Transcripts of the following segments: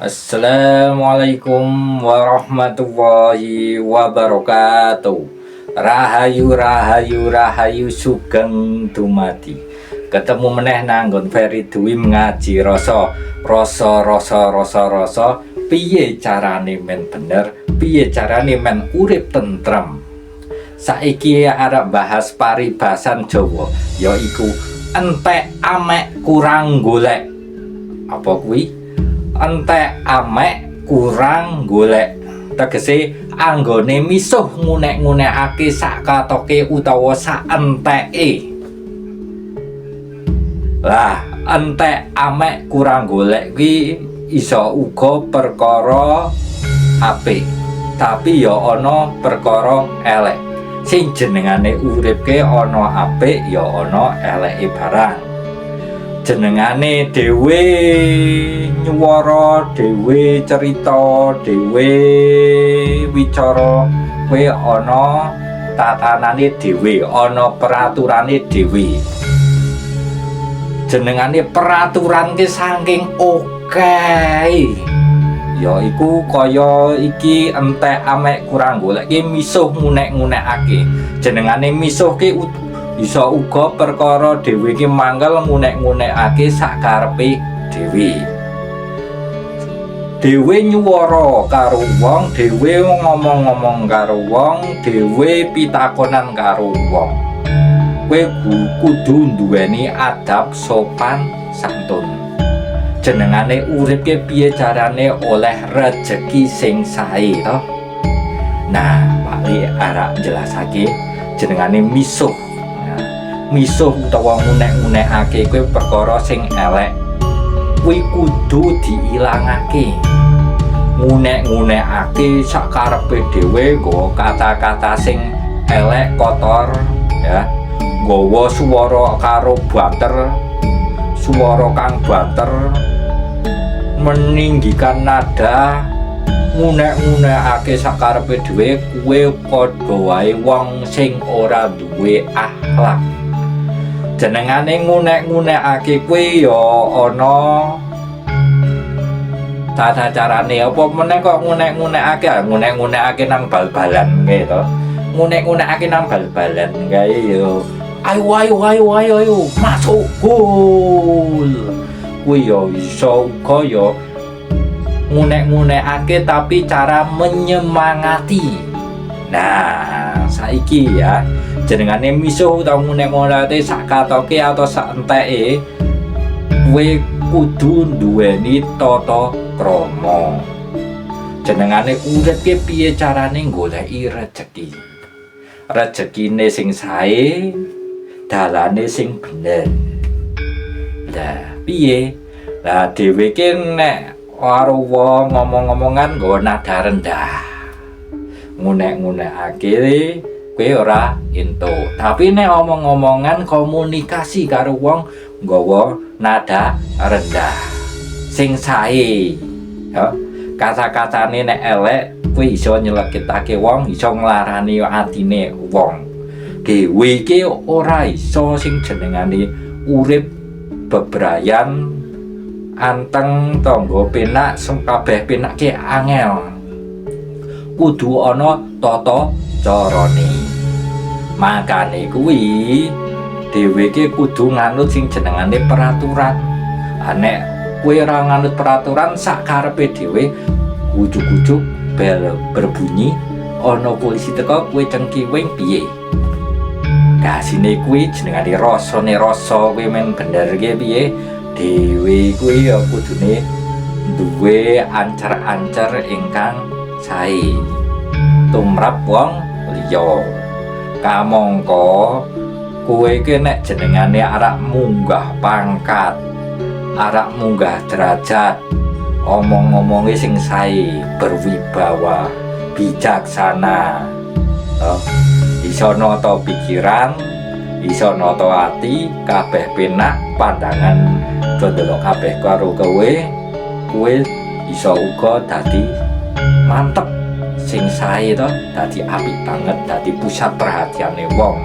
Assalamualaikum warahmatullahi wabarakatuh. Rahayu rahayu rahayu sugeng dumadi. Ketemu meneh nanggon Ferry Dwi ngaji rasa piye carane men bener, piye carane men urip tentrem. Saiki arep bahas paribasan Jawa, yaiku entek amek kurang golek. Apa kuwi? Entek amek kurang golek, tegese anggone misuh ngunek-ngunekake sak katoke utawa sak enteke. Lah, entek amek kurang golek kuwi iso uga perkara apik, tapi ya ana perkara elek. Sing jenengane uripke ana apik ya ana eleke barang. Jenengane dhewe nyuwara, dhewe cerita, dhewe wicara, kowe ana tatanane dhewe, ana peraturane dhewe. Jenengane peraturan ki saking akeh. Yaiku kaya iki entek amek kurang golek ki misuh ngunek-ngunekake. Jenengane misuh ki iso uga perkara dhewe ki mangkel ngunek-ngunekake sakarepe dhewe. Dhewe nyuwara karo wong, dhewe ngomong-ngomong karo wong, dhewe pitakonan karo wong. Kowe kudu duweni adab sopan santun. Jenengane urip ki piye carane oleh rejeki sing sae to? Nah, Pakli arep jelasake jenengane misuh. Misuh utawa ngunek-ngunekake kuwi perkara sing elek, kuwi kudu diilangake. Ngunek-ngunekake sakarepe dhewe nggawa kata-kata sing elek kotor ya, nggawa swara karo banter, swara kang banter, meninggikan nada, ngunek-ngunekake sakarepe dhewe kuwi padha wae wong sing ora duwe akhlak. Jenengane ngunek-ngunekake kuwi ya ana tata carane. Apa meneh kok ngunek-ngunekake? Ngunek-ngunekake nang bal-balan kae to. Ngunek-ngunekake nang bal-balan kae ya ayo masuk gol. Kuwi ya iso uga ya ngunek-ngunekake tapi cara menyemangati. Nah, saiki ya jenengane misuh utawa ngunek-ngunekake sak katoke atau sak enteke, kowe kudu duweni tata krama. Jenengane urip ki piye carane goleki rejeki. Rejekine sing sae, dalane sing bener. Lah, piye? Lah dhewe ki nek karo wong ngomong-ngomongan nggawa nada rendah. Ngunek-ngunekake kowe ora entuk. Tapi nek omong-omongan komunikasi karo wong nggawa nada rendah sing sae. Ya, kata-katane nek elek kowe iso nyelekitake wong, iso nglarani atine wong. Dhewe iki ora iso sing jenengane urip bebrayan anteng tangga penak kabeh penak ki angel. Kudu ana tata carane. Makane kuwi dhewe ki kudu nganut sing jenengane peraturan. Nek kowe ora nganut peraturan sak karepe dhewe, ujug-ujug bel berbunyi, ana polisi teka kowe cengkiwing piye? Kasine kuwi jenengane rasane rasa kowe men bener ki piye? Dhewe kuwi ya kudune duwe ancer-ancer ingkang sae tumrap wong liya. Kamangka kowe iki nek jenengane arep munggah pangkat, arep munggah derajat, omong-omonge sing sae, berwibawa, bijaksana. Iso nata pikiran, iso nata ati, kabeh penak pandangan delok kabeh karo kowe iso uga dadi mantep sing sae to, dadi apik banget, dadi pusat perhatiane wong.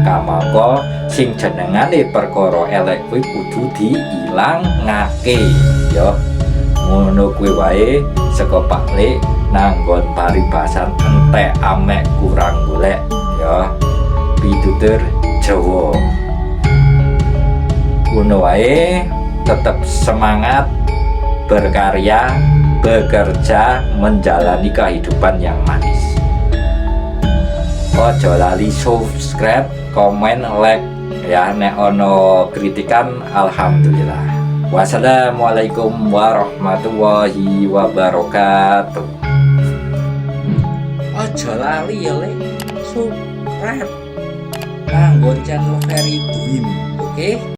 Kamangka sing jenengane perkara elek kuwi kudu diilangake ya. Ngono kuwi wae saka Pak Le nanggon paribasan entek amek kurang golek ya pitutur Jawa. Ngono wae, tetap semangat berkarya, bekerja, menjalani kehidupan yang manis. Ojo lali subscribe, komen, like ya, nek ono kritikan alhamdulillah. Wassalamualaikum warahmatullahi wabarakatuh. Ojo lali ya le subscribe nanggon channel Ferry Dream, oke?